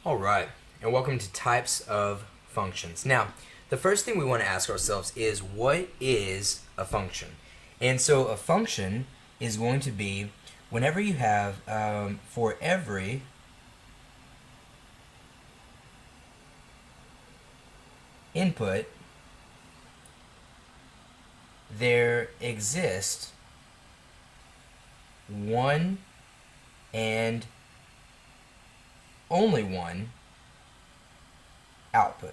Alright, and welcome to types of functions. Now, the first thing we want to ask ourselves is, what is a function? And so a function is going to be whenever you have, for every input, there exists one and only one output.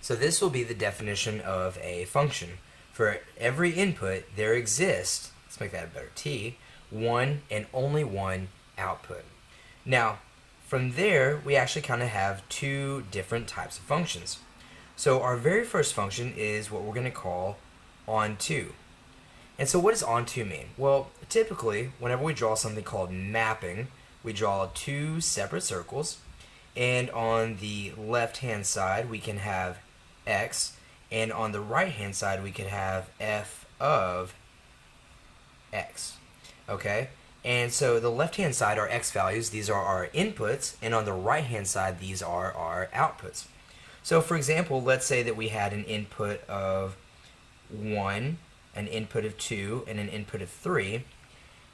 So this will be the definition of a function. For every input, there exists, let's make that a better T, one and only one output. Now, from there, we actually kind of have two different types of functions. So our very first function is what we're going to call onto. And so what does onto mean? Well, typically, whenever we draw something called mapping, we draw two separate circles, and on the left-hand side, we can have x, and on the right-hand side, we can have f of x, okay? And so the left-hand side are x values, these are our inputs, and on the right-hand side, these are our outputs. So for example, let's say that we had an input of 1, an input of 2, and an input of 3.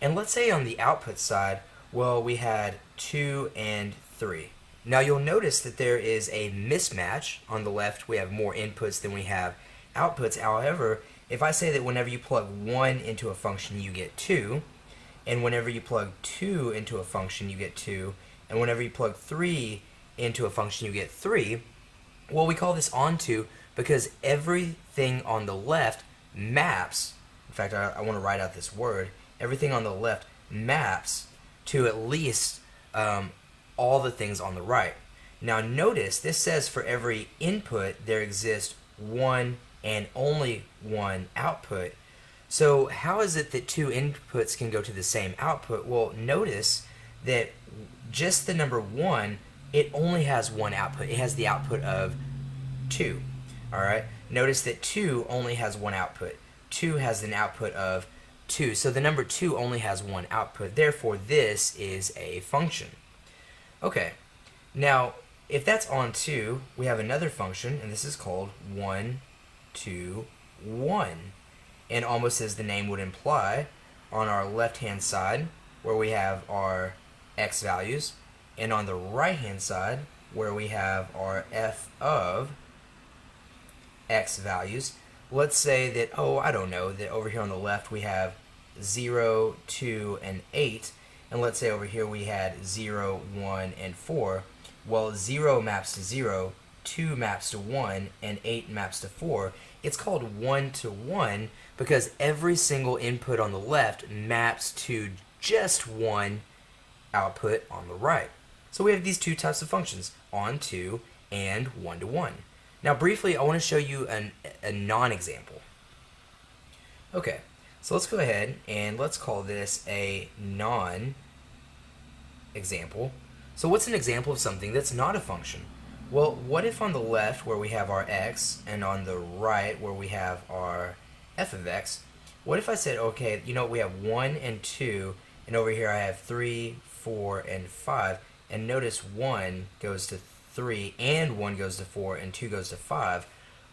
And let's say on the output side, well, we had 2 and 3. Now you'll notice that there is a mismatch. On the left, we have more inputs than we have outputs. However, if I say that whenever you plug 1 into a function, you get 2, and whenever you plug 2 into a function, you get 2, and whenever you plug 3 into a function, you get 3, well, we call this onto because everything on the left maps, in fact, I want to write out this word, everything on the left maps to at least all the things on the right. Now notice, this says for every input there exists one and only one output. So how is it that two inputs can go to the same output? Well, notice that just the number 1, it only has one output. It has the output of 2. Alright? Notice that 2 only has one output. 2 has an output of 2. So the number 2 only has one output. Therefore, this is a function. Okay. Now, if that's onto, we have another function, and this is called 1, 2, 1. And almost as the name would imply, on our left-hand side, where we have our x values, and on the right-hand side, where we have our f of x values, let's say that, oh, I don't know, that over here on the left we have 0, 2, and 8, and let's say over here we had 0, 1, and 4. Well, 0 maps to 0, 2 maps to 1, and 8 maps to 4. It's called 1 to 1 because every single input on the left maps to just one output on the right. So we have these two types of functions, onto and 1 to 1. Now briefly, I want to show you a non-example. Okay, so let's go ahead and let's call this a non-example. So what's an example of something that's not a function? Well, what if on the left where we have our x and on the right where we have our f of x, what if I said, okay, you know, we have 1 and 2, and over here I have 3, 4, and 5, and notice 1 goes to 3, and 1 goes to 4, and 2 goes to 5.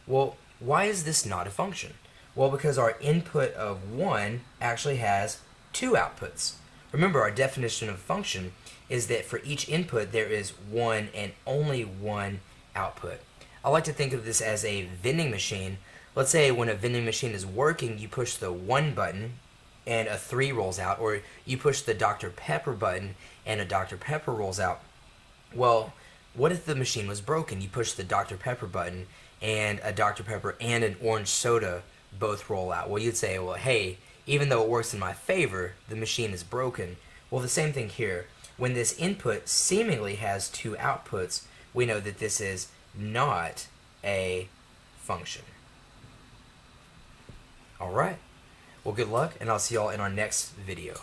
Well, why is this not a function? Well, because our input of 1 actually has 2 outputs. Remember, our definition of function is that for each input there is one and only one output. I like to think of this as a vending machine. Let's say when a vending machine is working, you push the 1 button and a 3 rolls out, or you push the Dr. Pepper button and a Dr. Pepper rolls out. Well, what if the machine was broken? You push the Dr. Pepper button and a Dr. Pepper and an orange soda both roll out. Well, you'd say, well, hey, even though it works in my favor, the machine is broken. Well, the same thing here. When this input seemingly has 2 outputs, we know that this is not a function. Alright, well, good luck, and I'll see y'all in our next video.